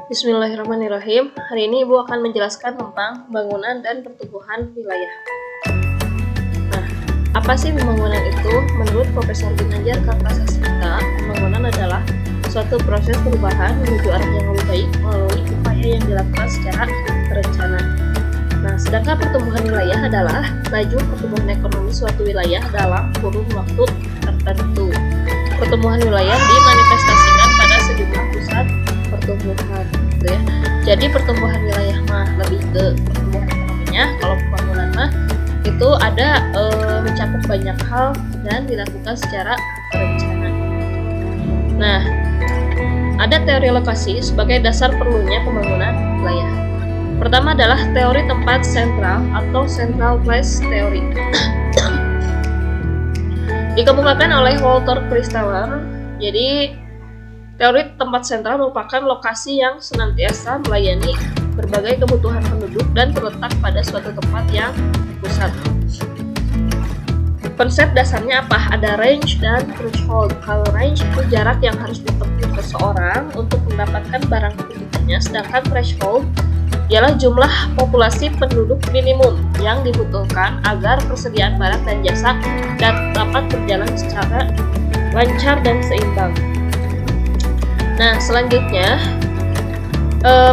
Bismillahirrahmanirrahim. Hari ini Ibu akan menjelaskan tentang bangunan dan pertumbuhan wilayah. Nah, apa sih pembangunan itu? Menurut Profesor Ginanjar Kartasasmita, pembangunan adalah suatu proses perubahan menuju arah yang lebih baik melalui upaya yang dilakukan secara terencana. Nah, sedangkan pertumbuhan wilayah adalah laju pertumbuhan ekonomi suatu wilayah dalam kurun waktu tertentu. Pertumbuhan wilayah dimanifestasikan pada sejumlah pusat pertumbuhan, gitu ya. Jadi pertumbuhan wilayah mah lebih ke pertumbuhan ekonominya, kalau pembangunan mah itu ada mencakup banyak hal dan dilakukan secara terencana. Nah, ada teori lokasi sebagai dasar perlunya pembangunan wilayah. Pertama adalah teori tempat sentral atau central place theory. Dikemukakan oleh Walter Christaller. Jadi teori tempat sentral merupakan lokasi yang senantiasa melayani berbagai kebutuhan penduduk dan terletak pada suatu tempat yang pusat. Konsep dasarnya apa? Ada range dan threshold. Kalau range itu jarak yang harus ditempuh seseorang untuk mendapatkan barang kebutuhannya, sedangkan threshold ialah jumlah populasi penduduk minimum yang dibutuhkan agar persediaan barang dan jasa dapat berjalan secara lancar dan seimbang. Nah, selanjutnya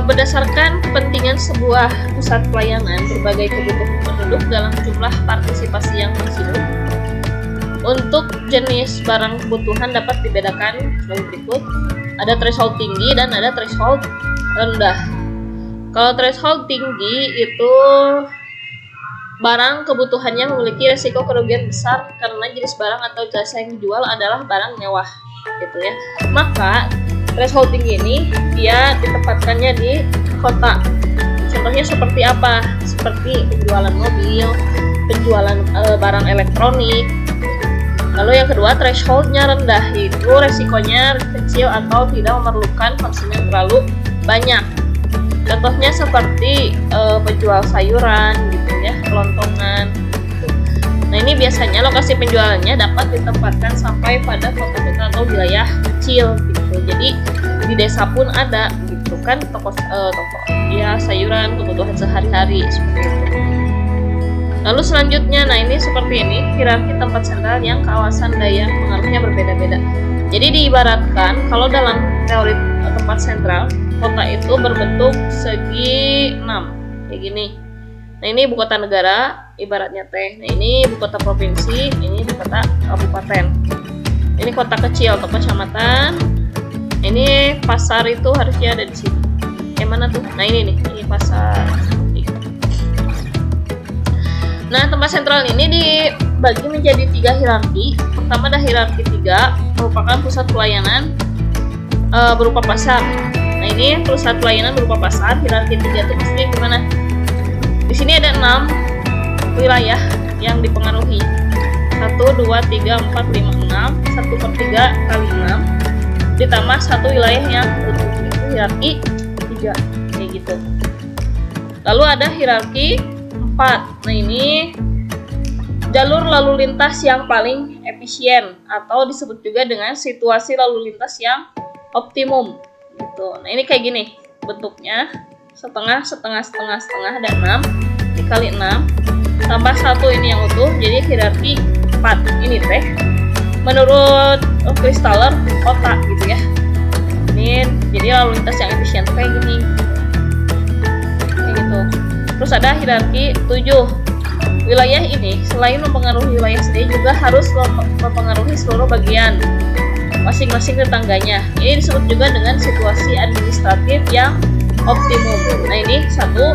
berdasarkan kepentingan sebuah pusat pelayanan berbagai kebutuhan penduduk dalam jumlah partisipasi yang maksimum, untuk jenis barang kebutuhan dapat dibedakan sebagai berikut. Ada threshold tinggi dan ada threshold rendah. Kalau threshold tinggi itu barang kebutuhan yang memiliki resiko kerugian besar karena jenis barang atau jasa yang dijual adalah barang mewah, gitu ya. Maka threshold tinggi ini dia ditempatkannya di kota. Contohnya seperti apa? Seperti penjualan mobil, penjualan barang elektronik. Lalu yang kedua, thresholdnya rendah, itu resikonya kecil atau tidak memerlukan konsumen terlalu banyak. Contohnya seperti penjual sayuran, gitu ya, kelontongan. Gitu. Nah, ini biasanya lokasi penjualannya dapat ditempatkan sampai pada kota-kota atau wilayah kecil, gitu. Jadi di desa pun ada, gitu kan, toko ya sayuran kebutuhan sehari-hari seperti itu. Lalu selanjutnya, nah ini seperti ini hierarki tempat sentral yang kawasan daya pengaruhnya berbeda-beda. Jadi diibaratkan kalau dalam teori tempat sentral, kota itu berbentuk segi 6 kayak gini. Nah, ini ibu kota negara ibaratnya teh. Nah, ini ibu kota provinsi, ini ibu kota kabupaten. Ini kota kecil atau kecamatan. Ini pasar itu harusnya ada di sini. Yang mana tuh? Nah, ini nih, ini pasar. Nah, tempat sentral ini dibagi menjadi 3 hierarki. Pertama ada hierarki 3, merupakan pusat pelayanan berupa pasar. Nah, ini pusat pelayanan berupa pasar. Hierarki 3 itu maksudnya gimana? Di sini ada 6 wilayah yang dipengaruhi. 1, 2, 3, 4, 5, 6. 1/3 kali 6 ditambah 1 wilayah yang utuh. Itu hierarki 3 kayak gitu. Lalu ada hierarki 4. Nah, ini jalur lalu lintas yang paling efisien atau disebut juga dengan situasi lalu lintas yang optimum gitu. Nah, ini kayak gini bentuknya, setengah dan 6 dikali 6 tambah 1 ini yang utuh, jadi hierarki 4. Ini teh menurut Christaller kota, gitu ya. Ini jadi lalu lintas yang efisien kayak gini, kayak gitu. Terus ada hierarki 7. Wilayah ini selain mempengaruhi wilayah sendiri juga harus mempengaruhi seluruh bagian masing-masing tetangganya. Ini disebut juga dengan situasi administratif yang optimum. Nah, ini 1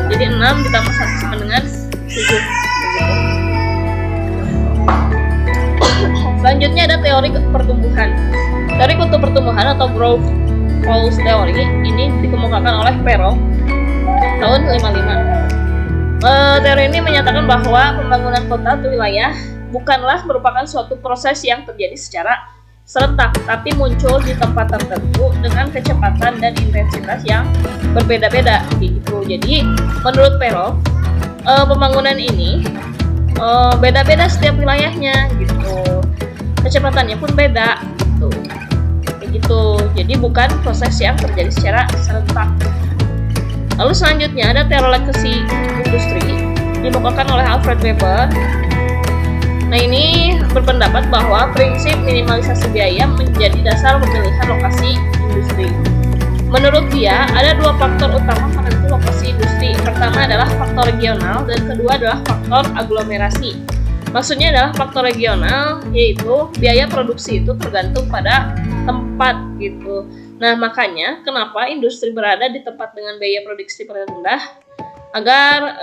jadi 6 ditambah 1 sama dengan 7. Selanjutnya ada teori pertumbuhan. Teori pertumbuhan atau growth pulse theory ini dikemukakan oleh Perrow tahun 55. Teori ini menyatakan bahwa pembangunan kota atau wilayah bukanlah merupakan suatu proses yang terjadi secara serentak, tapi muncul di tempat tertentu dengan kecepatan dan intensitas yang berbeda-beda gitu. Jadi menurut Perrow, pembangunan ini beda-beda setiap wilayahnya gitu. Kecepatannya pun beda gitu. gitu. Jadi bukan proses yang terjadi secara serentak. Lalu selanjutnya ada teori legacy industri dikemukakan oleh Alfred Weber. Nah, ini berpendapat bahwa prinsip minimalisasi biaya menjadi dasar pemilihan lokasi industri. Menurut dia, ada dua faktor utama penentu lokasi industri. Pertama adalah faktor regional dan kedua adalah faktor aglomerasi. Maksudnya adalah faktor regional, yaitu biaya produksi itu tergantung pada tempat gitu. Nah, makanya kenapa industri berada di tempat dengan biaya produksi rendah agar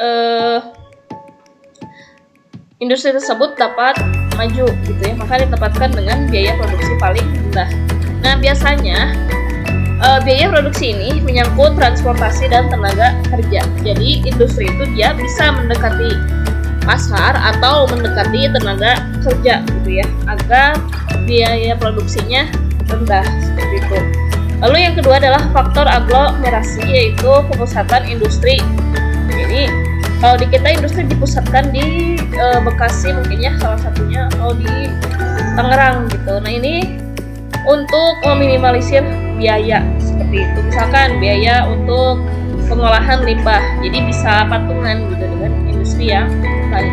industri tersebut dapat maju gitu ya, maka ditempatkan dengan biaya produksi paling rendah. Nah, biasanya biaya produksi ini menyangkut transportasi dan tenaga kerja. Jadi industri itu dia bisa mendekati pasar atau mendekati tenaga kerja gitu ya, agar biaya produksinya rendah seperti itu. Lalu yang kedua adalah faktor aglomerasi, yaitu pemusatan industri. Jadi kalau di kita industri dipusatkan di Bekasi mungkin ya salah satunya, atau di Tangerang gitu. Nah, ini untuk meminimalisir biaya seperti itu. Misalkan biaya untuk pengolahan limbah, jadi bisa patungan gitu dengan industri yang lain.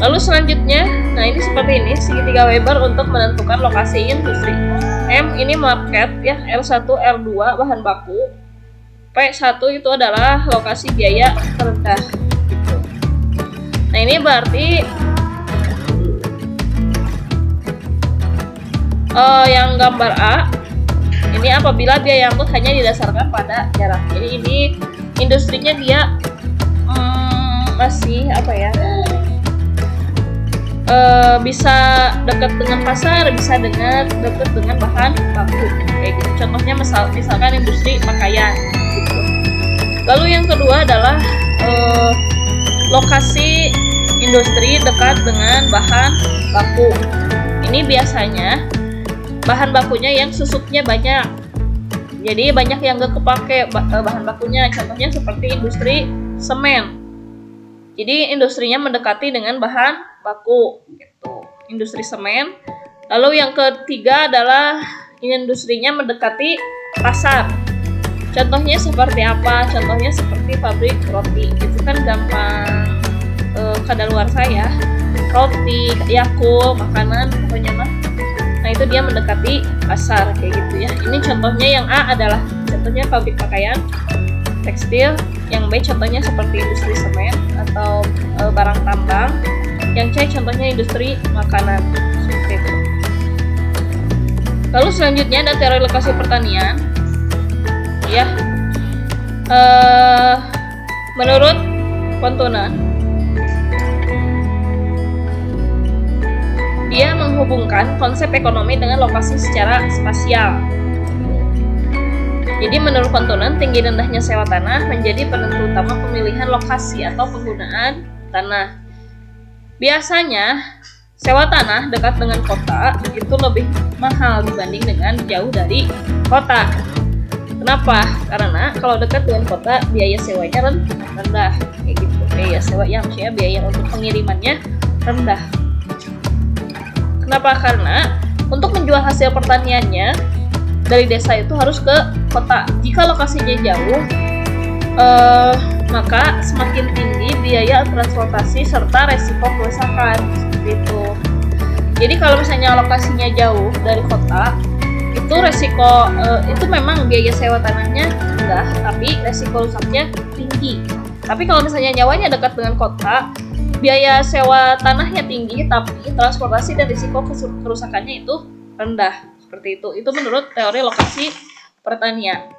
Lalu selanjutnya, nah ini seperti ini segitiga Weber untuk menentukan lokasi industri. M ini market ya, R1 R2 bahan baku, P1 itu adalah lokasi biaya terendah gitu. Nah, ini berarti yang gambar A ini apabila biaya angkut hanya didasarkan pada jarak. Jadi ini industrinya dia masih apa ya, bisa dekat dengan pasar, bisa dekat dengan bahan baku kayak gitu. Contohnya misalkan industri pakaian gitu. Lalu yang kedua adalah lokasi industri dekat dengan bahan baku. Ini biasanya bahan bakunya yang susutnya banyak, jadi banyak yang gak kepake bahan bakunya. Contohnya seperti industri semen, jadi industrinya mendekati dengan bahan baku gitu, industri semen. Lalu yang ketiga adalah industrinya mendekati pasar. Contohnya seperti apa? Contohnya seperti pabrik roti, itu kan gampang kadaluarsa ya, roti, Yakult, makanan pokoknya mah. Nah, itu dia mendekati pasar kayak gitu ya. Ini contohnya yang A adalah contohnya pabrik pakaian, tekstil. Yang B contohnya seperti industri semen atau barang tambang. Yang C contohnya industri makanan seperti itu. Lalu selanjutnya ada teori lokasi pertanian. Ya, menurut Kontunan, dia menghubungkan konsep ekonomi dengan lokasi secara spasial. Jadi menurut Kontunan, tinggi rendahnya sewa tanah menjadi penentu utama pemilihan lokasi atau penggunaan tanah. Biasanya sewa tanah dekat dengan kota itu lebih mahal dibanding dengan jauh dari kota. Kenapa? Karena kalau dekat dengan kota biaya sewanya rendah kayak gitu. Biaya sewa yang maksudnya biaya untuk pengirimannya rendah. Kenapa? Karena untuk menjual hasil pertaniannya dari desa itu harus ke kota. Jika lokasinya jauh, maka semakin tinggi biaya transportasi serta resiko kerusakan seperti itu. Jadi kalau misalnya lokasinya jauh dari kota, itu resiko itu memang biaya sewa tanahnya rendah, tapi resiko rusaknya tinggi. Tapi kalau misalnya nyawanya dekat dengan kota, biaya sewa tanahnya tinggi, tapi transportasi dan risiko kerusakannya itu rendah. Seperti itu. Itu menurut teori lokasi pertanian.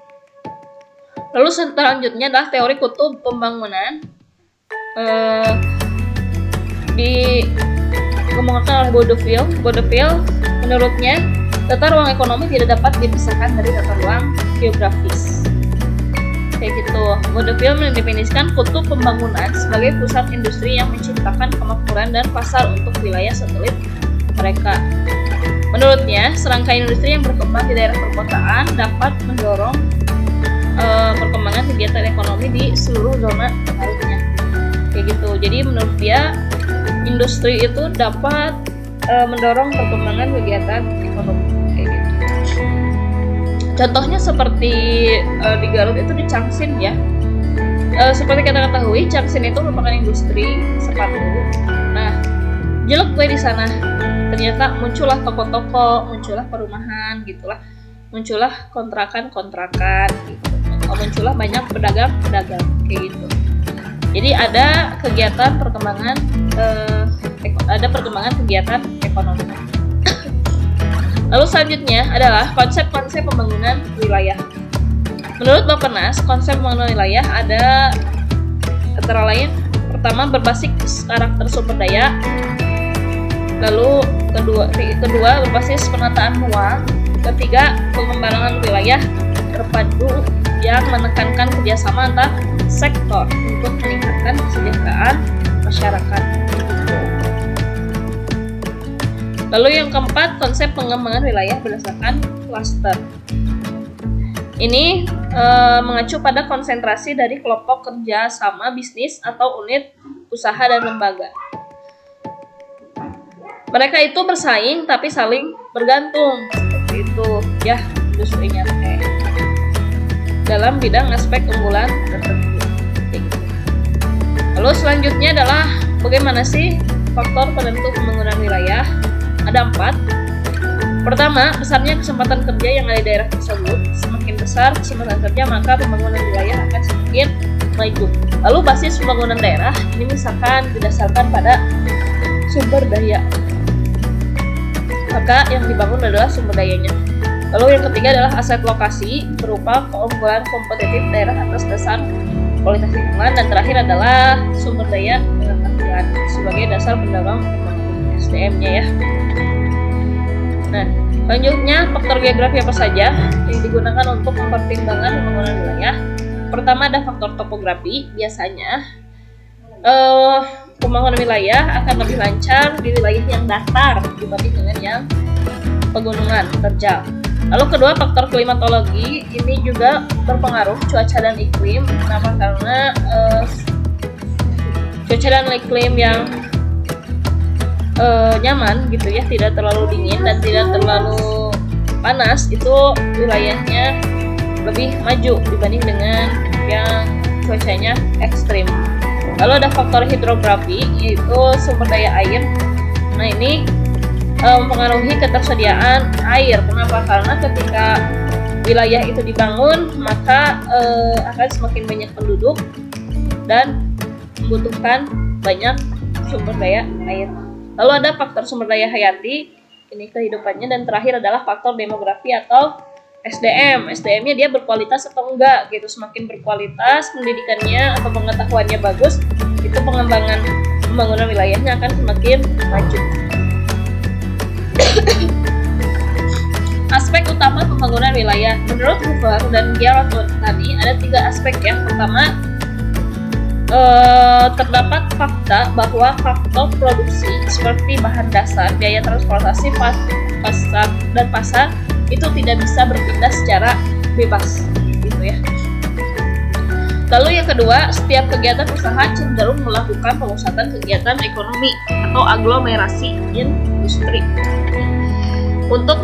Lalu selanjutnya adalah teori kutub pembangunan. Dikemukakan oleh Boudeville. Menurutnya, tata ruang ekonomi tidak dapat dipisahkan dari tata ruang geografis. Kayak gitu. Boudeville mendefinisikan kutub pembangunan sebagai pusat industri yang menciptakan kemakmuran dan pasar untuk wilayah satelit mereka. Menurutnya, serangkaian industri yang berkembang di daerah perkotaan dapat mendorong perkembangan kegiatan ekonomi di seluruh zona pengaruhnya. Kayak gitu. Jadi menurut dia, industri itu dapat mendorong perkembangan kegiatan ekonomi. Kayak gitu. Contohnya seperti di Garut itu di Changsin ya. Seperti kita ketahui, Changsin itu merupakan industri sepatu. Nah, jelek gue di sana. Ternyata muncullah toko-toko, muncullah perumahan gitulah. Muncullah kontrakan-kontrakan gitu. Muncullah banyak pedagang-pedagang kayak gitu. Jadi ada kegiatan perkembangan kegiatan ekonomi. Lalu selanjutnya adalah konsep-konsep pembangunan wilayah. Menurut Bappenas, konsep pembangunan wilayah ada antara lain pertama berbasis karakter sumber daya, lalu kedua berbasis penataan ruang, ketiga pengembangan wilayah terpadu yang menekankan kerjasama antar sektor untuk meningkatkan kesejahteraan masyarakat. Lalu yang keempat, konsep pengembangan wilayah berdasarkan klaster. Ini mengacu pada konsentrasi dari kelompok kerja sama bisnis atau unit usaha dan lembaga. Mereka itu bersaing tapi saling bergantung, seperti itu ya industrinya dalam bidang aspek unggulan tertentu. Lalu selanjutnya adalah bagaimana sih faktor penentu pembangunan wilayah? Ada 4. Pertama, besarnya kesempatan kerja yang ada di daerah tersebut. Semakin besar kesempatan kerja, maka pembangunan wilayah akan semakin maju. Lalu basis pembangunan daerah ini misalkan didasarkan pada sumber daya. Maka yang dibangun adalah sumber dayanya. Lalu yang ketiga adalah aset lokasi berupa keunggulan kompetitif daerah atas dasar kualitas lingkungan, dan terakhir adalah sumber daya pengetahuan sebagai dasar pendorong SDM-nya ya. Nah, selanjutnya faktor geografi apa saja yang digunakan untuk mempertimbangkan pembangunan wilayah? Pertama ada faktor topografi. Biasanya pembangunan wilayah akan lebih lancar di wilayah yang datar dibanding dengan yang pegunungan terjal. Lalu kedua, faktor klimatologi ini juga berpengaruh, cuaca dan iklim. Kenapa? Karena cuaca dan iklim yang nyaman gitu ya, tidak terlalu dingin dan tidak terlalu panas, itu wilayahnya lebih maju dibanding dengan yang cuacanya ekstrim. Lalu ada faktor hidrografi, yaitu sumber daya air. Nah ini mempengaruhi ketersediaan air. Kenapa? Karena ketika wilayah itu dibangun, maka akan semakin banyak penduduk dan membutuhkan banyak sumber daya air. Lalu ada faktor sumber daya hayati, ini kehidupannya, dan terakhir adalah faktor demografi atau SDM. SDM-nya dia berkualitas atau enggak gitu. Semakin berkualitas pendidikannya atau pengetahuannya bagus, itu pembangunan wilayahnya akan semakin maju. Aspek utama pembangunan wilayah menurut Hoover dan Gerald tadi ada 3 aspek ya. Pertama, terdapat fakta bahwa faktor produksi seperti bahan dasar, biaya transportasi, pasar itu tidak bisa berpindah secara bebas gitu ya. Lalu yang kedua, setiap kegiatan usaha cenderung melakukan pemusatan kegiatan ekonomi atau aglomerasi industri. Untuk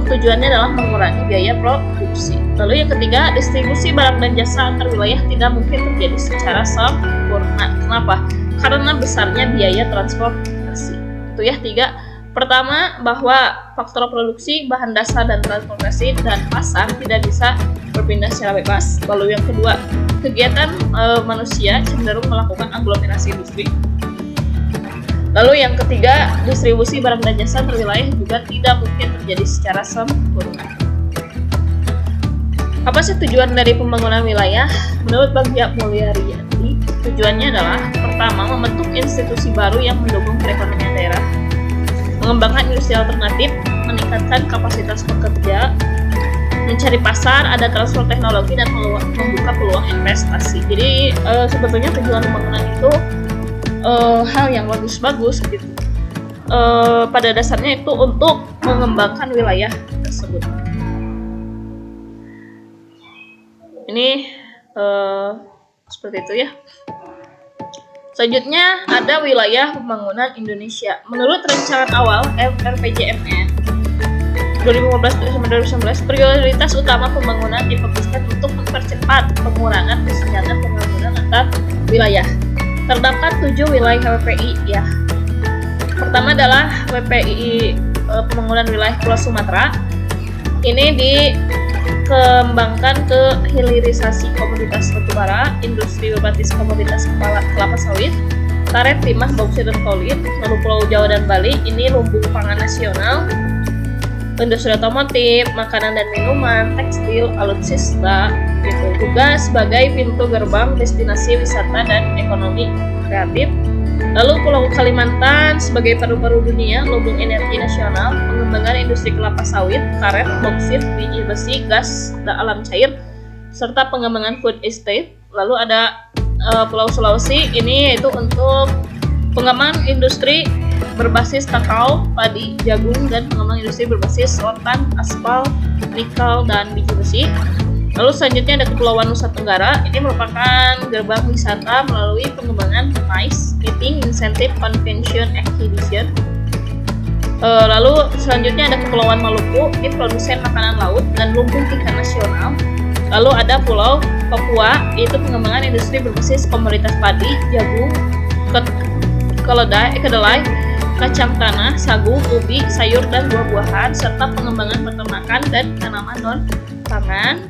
tujuannya adalah mengurangi biaya produksi. Lalu yang ketiga, distribusi barang dan jasa antar wilayah tidak mungkin terjadi secara sempurna. Kenapa? Karena besarnya biaya transportasi. Itu ya 3. Pertama, bahwa faktor produksi, bahan dasar, dan transportasi dan pasar tidak bisa berpindah secara bebas. Lalu yang kedua, kegiatan manusia cenderung melakukan aglomerasi industri. Lalu yang ketiga, distribusi barang dan jasa antar wilayah juga tidak mungkin terjadi secara sempurna. Apa sih tujuan dari pembangunan wilayah? Menurut Bagja Mulyariati, tujuannya adalah pertama, membentuk institusi baru yang mendukung perekonomian daerah, mengembangkan industri alternatif, meningkatkan kapasitas pekerja, mencari pasar, ada transfer teknologi, dan membuka peluang investasi. Jadi sebetulnya tujuan pembangunan itu hal yang bagus gitu. Pada dasarnya itu untuk mengembangkan wilayah tersebut. Ini seperti itu ya. Selanjutnya ada wilayah pembangunan Indonesia. Menurut rancangan awal RPJMN 2015-2019, prioritas utama pembangunan difokuskan untuk mempercepat pengurangan kesenjangan pembangunan antar wilayah. Terdapat 7 wilayah WPI ya. Pertama adalah WPI pembangunan wilayah Pulau Sumatera. Ini dikembangkan ke hilirisasi komoditas batubara, industri berbasis komoditas kelapa sawit, karet, timah, bauksit dan kaolin. Lalu Pulau Jawa dan Bali ini lumbung pangan nasional, industri otomotif, makanan dan minuman, tekstil, alutsista, gitu. Juga sebagai pintu gerbang destinasi wisata dan ekonomi kreatif. Lalu Pulau Kalimantan sebagai paru-paru dunia, lumbung energi nasional, pengembangan industri kelapa sawit, karet, bauksit, biji besi, gas, dan alam cair, serta pengembangan food estate. Lalu ada Pulau Sulawesi, ini yaitu untuk pengembangan industri berbasis kakao, padi, jagung, dan pengembangan industri berbasis rotan, aspal, nikel, dan biji besi. Lalu selanjutnya ada Kepulauan Nusa Tenggara. Ini merupakan gerbang wisata melalui pengembangan MICE, Meeting, Incentive, Convention, Exhibition. Lalu selanjutnya ada Kepulauan Maluku. Ini produsen makanan laut dan lumbung ikan nasional. Lalu ada Pulau Papua, yaitu pengembangan industri berbasis komoditas padi, jagung, kedelai, kacang tanah, sagu, ubi, sayur, dan buah-buahan, serta pengembangan peternakan dan tanaman non-pangan.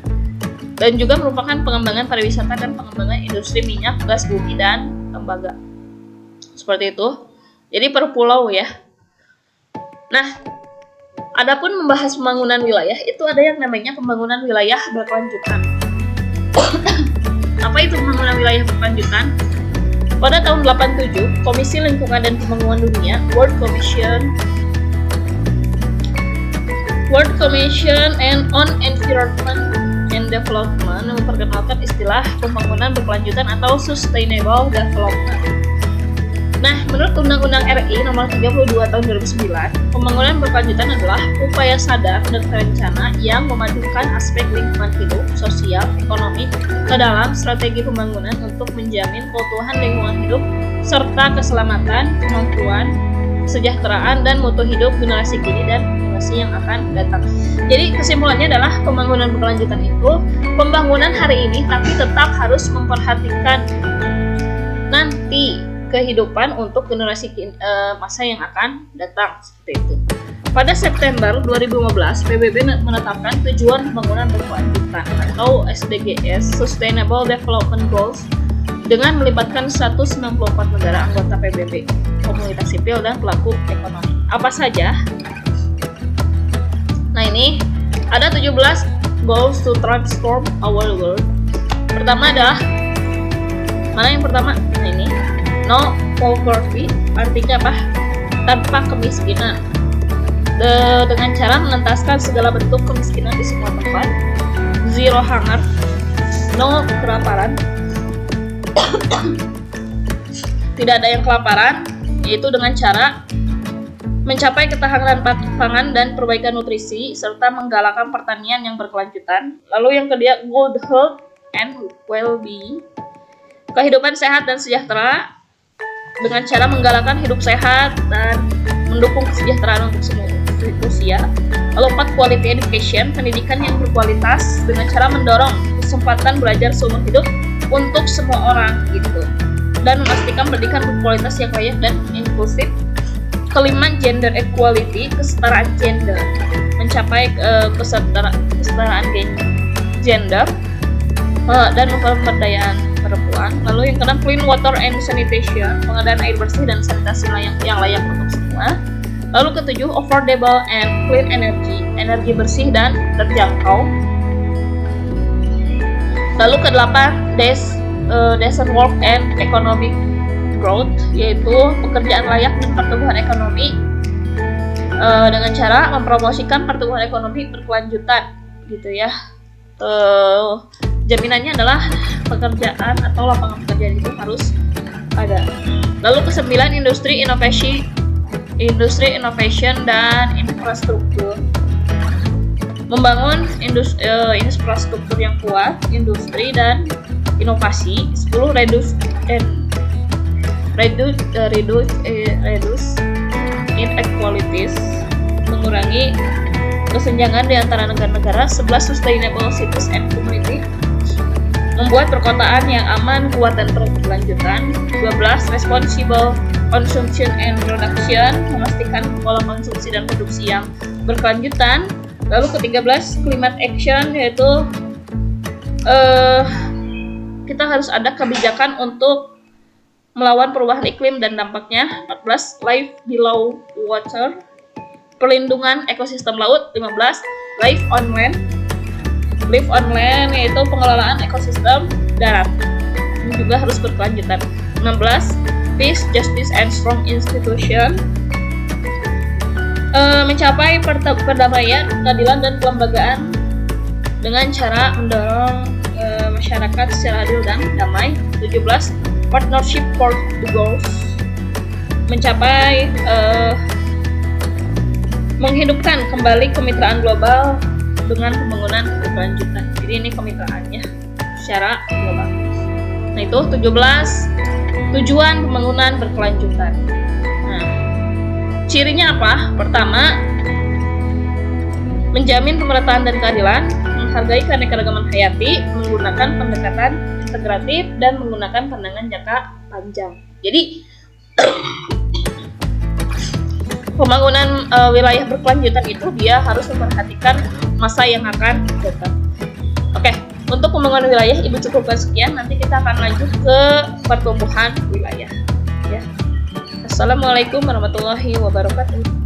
Dan juga merupakan pengembangan pariwisata dan pengembangan industri minyak, gas bumi, dan tembaga. Seperti itu. Jadi per pulau ya. Nah, adapun membahas pembangunan wilayah, itu ada yang namanya pembangunan wilayah berkelanjutan. Apa itu pembangunan wilayah berkelanjutan? Pada tahun 87, Komisi Lingkungan dan Pembangunan Dunia, World Commission on Environment and Development memperkenalkan istilah pembangunan berkelanjutan atau Sustainable Development. Nah, menurut Undang-Undang RI Nomor 32 Tahun 2009, pembangunan berkelanjutan adalah upaya sadar dan terencana yang memadukan aspek lingkungan hidup, sosial, ekonomi ke dalam strategi pembangunan untuk menjamin keutuhan lingkungan hidup serta keselamatan, kemampuan, kesejahteraan, dan mutu hidup generasi kini dan generasi yang akan datang. Jadi kesimpulannya adalah pembangunan berkelanjutan itu pembangunan hari ini tapi tetap harus memperhatikan nanti kehidupan untuk generasi masa yang akan datang, seperti itu. Pada September 2015, PBB menetapkan tujuan pembangunan berkelanjutan atau SDGs (Sustainable Development Goals) dengan melibatkan 194 negara anggota PBB, komunitas sipil, dan pelaku ekonomi. Apa saja? Nah, ini ada 17 goals to transform our world. Pertama adalah, mana yang pertama? Nah, ini no poverty, artinya apa? Tanpa kemiskinan. Dengan cara mengentaskan segala bentuk kemiskinan di semua tempat. Zero hunger, no kelaparan. Tidak ada yang kelaparan, yaitu dengan cara mencapai ketahanan pangan dan perbaikan nutrisi serta menggalakkan pertanian yang berkelanjutan. Lalu yang kedua, good health and well-being, kehidupan sehat dan sejahtera dengan cara menggalakkan hidup sehat dan mendukung kesejahteraan untuk semua usia. Lalu 4, quality education, pendidikan yang berkualitas dengan cara mendorong kesempatan belajar seumur hidup untuk semua orang gitu, dan memastikan pendidikan berkualitas yang layak dan inklusif. Kelima, gender equality, kesetaraan gender, mencapai kesetaraan gender dan pemberdayaan perempuan. Lalu yang keenam, clean water and sanitation, pengadaan air bersih dan sanitasi yang layak untuk semua. Lalu ketujuh, affordable and clean energy, energi bersih dan terjangkau. Lalu kedelapan, decent work and economic growth, yaitu pekerjaan layak dan pertumbuhan ekonomi dengan cara mempromosikan pertumbuhan ekonomi berkelanjutan gitu ya. Jaminannya adalah pekerjaan atau lapangan pekerjaan itu harus ada. Lalu kesembilan, industri innovation dan infrastruktur, membangun infrastruktur yang kuat, industri dan inovasi. 10, reduce inequalities, mengurangi kesenjangan di antara negara-negara. 11 sustainable cities and community, membuat perkotaan yang aman, kuat, dan berkelanjutan. 12 responsible consumption and production, memastikan pola konsumsi dan produksi yang berkelanjutan. Lalu ke-13 climate action, yaitu kita harus ada kebijakan untuk melawan perubahan iklim dan dampaknya. 14 life below water, perlindungan ekosistem laut. 15 life on land, yaitu pengelolaan ekosistem darat, ini juga harus berkelanjutan. 16 peace, justice, and strong institution, mencapai perdamaian, keadilan, dan kelembagaan dengan cara mendorong masyarakat secara adil dan damai. 17 partnership for the goals, mencapai menghidupkan kembali kemitraan global dengan pembangunan berkelanjutan. Jadi ini kemitraannya secara global. Nah itu 17 tujuan pembangunan berkelanjutan. Nah, cirinya apa? Pertama, menjamin pemerataan dan keadilan, menghargai keanekaragaman hayati, menggunakan pendekatan integratif, dan menggunakan pandangan jangka panjang. Jadi pembangunan wilayah berkelanjutan itu dia harus memperhatikan masa yang akan datang. Oke, untuk pembangunan wilayah Ibu cukupkan sekian. Nanti kita akan lanjut ke pertumbuhan wilayah. Ya. Assalamualaikum warahmatullahi wabarakatuh.